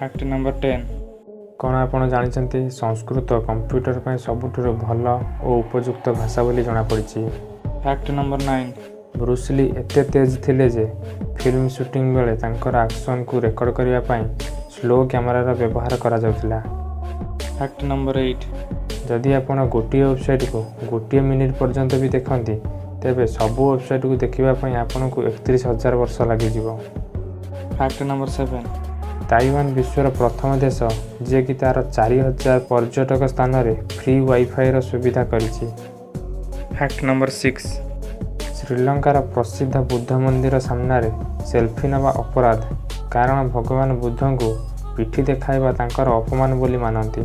Fact number 10 कौन आपण जानते संस्कृत कंप्यूटर पर सबुठुर भल और उपयुक्त भाषा बोली जमापड़ी। फैक्ट नंबर 9 ब्रुस ली एते तेज थिले जे फिल्म शूटिंग बेले तांकर एक्शन को रेकर्ड करने स्लो कैमेरार व्यवहार करा जाउथिला। फैक्ट नंबर 8 जदि आपण गोटे वेबसाइट को गोटे मिनिट पर्यंत भी देखती तेबे सबु वेबसाइट को देखा आपन को 31,000 वर्ष लगे। फैक्ट नंबर 7 ताइवान विश्वर प्रथम देश जे कि तार 4,000 पर्यटक स्थान रे फ्री वाईफाई रो सुविधा करिछि। फैक्ट नंबर 6 श्रीलंकार प्रसिद्ध बुद्ध मंदिर सामने सेल्फी नवा अपराध कारण भगवान बुद्ध को पिठी देखाइबा तांकर अपमान बोली मानती।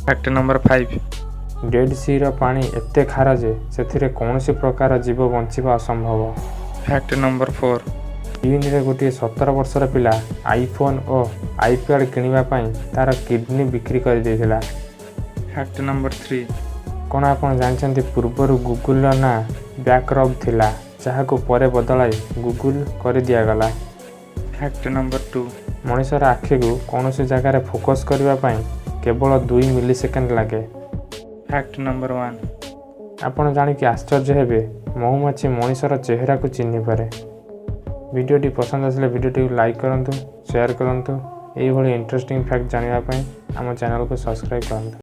फैक्ट नंबर 5 डेड सी रो पानी एते खारा जे सेथिरे कौनसी प्रकार जीव बंचिबा असंभव। फैक्ट नंबर 4 चीन रे गोटे 17 वर्षर पिला आईफोन और आईपैड किनिबा पई तार किडनी बिक्री कर देथिला। फैक्ट नंबर 3 कौन आपण जानते पूर्वर गूगल ना बैकरब थिला जहाको परे बदलाई गूगल कर दियागला। फैक्ट नंबर 2 मनुष्यर आखि को कौन सी जगार फोकस करने केवल 2 मिलीसेकेंड लगे। फैक्ट नंबर 1 आपण जानिकी आश्चर्य हेबे महुमाछी मनुष्यर चेहरा को चिन्हि पारे। वीडियोटी पसंद आसले वीडियोटी लाइक करंतु, शेयर करंतु। यही इंटरेस्टिंग फैक्ट जानिबा पई आम चैनल को सब्सक्राइब करंतु।